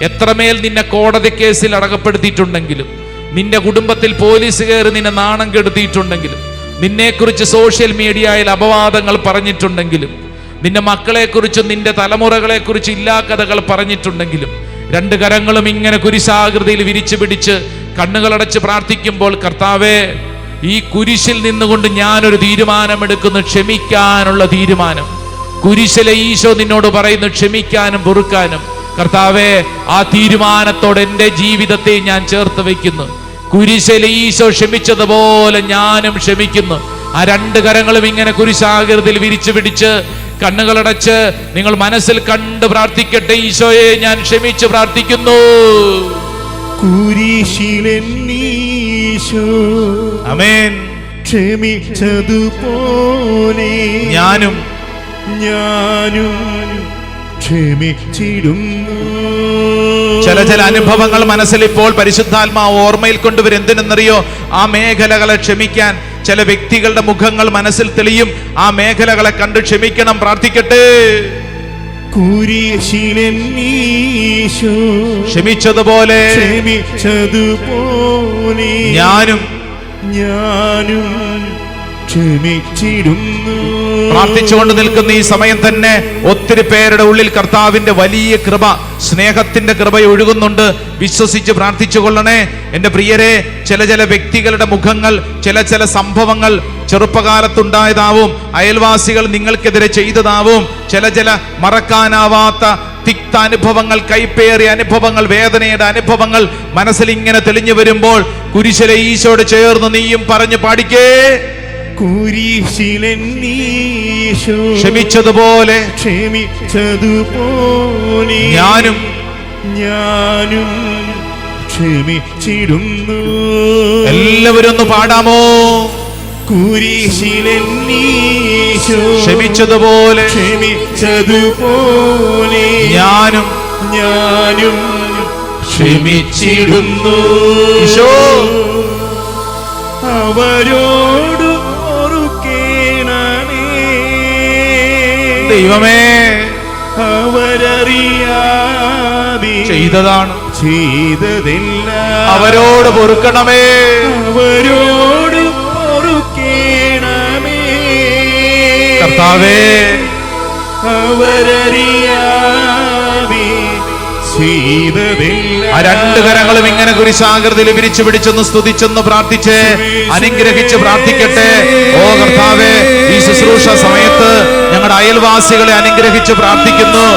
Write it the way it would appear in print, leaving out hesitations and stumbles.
എത്രമേൽ നിന്നെ കോടതി കേസിൽ അടക്കപ്പെടുത്തിയിട്ടുണ്ടെങ്കിലും, നിന്റെ കുടുംബത്തിൽ പോലീസ് കയറി നിന്നെ നാണം കെടുത്തിയിട്ടുണ്ടെങ്കിലും, നിന്നെക്കുറിച്ച് സോഷ്യൽ മീഡിയയിൽ അപവാദങ്ങൾ പറഞ്ഞിട്ടുണ്ടെങ്കിലും, നിന്റെ മക്കളെക്കുറിച്ചും നിന്റെ തലമുറകളെക്കുറിച്ച് ഇല്ലാ കഥകൾ പറഞ്ഞിട്ടുണ്ടെങ്കിലും, രണ്ട് കരങ്ങളും ഇങ്ങനെ കുരിശാകൃതിയിൽ വിരിച്ചു പിടിച്ച് കണ്ണുകളടച്ച് പ്രാർത്ഥിക്കുമ്പോൾ, കർത്താവേ, ഈ കുരിശിൽ നിന്നുകൊണ്ട് ഞാനൊരു തീരുമാനമെടുക്കുന്നു, ക്ഷമിക്കാനുള്ള തീരുമാനം. കുരിശിലെ ഈശോ നിന്നോട് പറയുന്നു ക്ഷമിക്കാനും പൊറുക്കാനും. കർത്താവേ, ആ തീരുമാനത്തോടെ എൻ്റെ ജീവിതത്തെ ഞാൻ ചേർത്ത് വയ്ക്കുന്നു. കുരിശിലെ ഈശോ ക്ഷമിച്ചതുപോലെ ഞാനും ക്ഷമിക്കുന്നു. ആ രണ്ട് കരങ്ങളും ഇങ്ങനെ കുരിശാകൃതിയിൽ വിരിച്ചു പിടിച്ച് കണ്ണുകളടച്ച് നിങ്ങൾ മനസ്സിൽ കണ്ട് പ്രാർത്ഥിക്കട്ടെ. ഈശോയെ, ഞാൻ ക്ഷമിച്ച് പ്രാർത്ഥിക്കുന്നു. കുരിശിലെന്നീശോ ആമേൻ ക്ഷമിച്ചതുപോലെ ഞാനും ക്ഷമിച്ചിടുന്നു. ചില അനുഭവങ്ങൾ മനസ്സിൽ ഇപ്പോൾ പരിശുദ്ധാത്മാവ് ഓർമ്മയിൽ കൊണ്ടുവരും. എന്തിനെന്നറിയോ? ആ മേഖലകളെ ക്ഷമിക്കാൻ ചില വ്യക്തികളുടെ മുഖങ്ങൾ മനസ്സിൽ തെളിയും. ആ മേഖലകളെ കണ്ട് ക്ഷമിക്കണം. പ്രാർത്ഥിക്കട്ടെ. കുരിശിലെന്നീശോ ക്ഷമിച്ചതുപോലെ ഞാനും ക്ഷമിച്ചിടുന്നു. പ്രാർത്ഥിച്ചുകൊണ്ട് നിൽക്കുന്ന ഈ സമയം തന്നെ ഒത്തിരി പേരുടെ ഉള്ളിൽ കർത്താവിന്റെ വലിയ കൃപ, സ്നേഹത്തിന്റെ കൃപ ഒഴുകുന്നുണ്ട്. വിശ്വസിച്ച് പ്രാർത്ഥിച്ചു കൊള്ളണേ എൻ്റെ പ്രിയരെ. ചില വ്യക്തികളുടെ മുഖങ്ങൾ, ചില സംഭവങ്ങൾ ചെറുപ്പകാലത്തുണ്ടായതാവും, അയൽവാസികൾ നിങ്ങൾക്കെതിരെ ചെയ്തതാവും, ചില മറക്കാനാവാത്ത തിക്ത അനുഭവങ്ങൾ, കൈപ്പേറിയ അനുഭവങ്ങൾ, വേദനയുടെ അനുഭവങ്ങൾ മനസ്സിൽ ഇങ്ങനെ തെളിഞ്ഞു വരുമ്പോൾ കുരിശിലെ ഈശോട് ചേർന്ന് നീയും പറഞ്ഞു പാടിക്കേ. കുരിശിലെന്നീശോ ക്ഷമിച്ചതുപോലെ ഞാനും ക്ഷമിച്ചിടുന്നു. എല്ലാവരും ഒന്ന് പാടാമോ? കുരിശിലെന്നീശോ ക്ഷമിച്ചതുപോലെ ഞാനും ക്ഷമിച്ചിടുന്നു. ഈശോ അവരോട് പൊറുക്കേണമേ ദൈവമേ, അവരറിയാതെ ചെയ്തതാണ്, ചെയ്തതെല്ലാം അവരോട് പൊറുക്കണമേ. അവരോട് പൊറുക്കേണമേ കർത്താവേ, അവരറിയാതെ ചെയ്തതെല്ലാം. ആ രണ്ട് കരങ്ങളും ഇങ്ങനെ കുരിശാകൃതിയിൽ വിരിച്ചു പിടിച്ചൊന്ന് സ്തുതിച്ചൊന്ന് പ്രാർത്ഥിച്ച് അനുഗ്രഹിച്ച് പ്രാർത്ഥിക്കട്ടെ. ഓ കർത്താവേ, ഈ ശുശ്രൂഷ സമയത്ത് ഞങ്ങളുടെ അയൽവാസികളെ അനുഗ്രഹിച്ച് പ്രാർത്ഥിക്കുന്നു.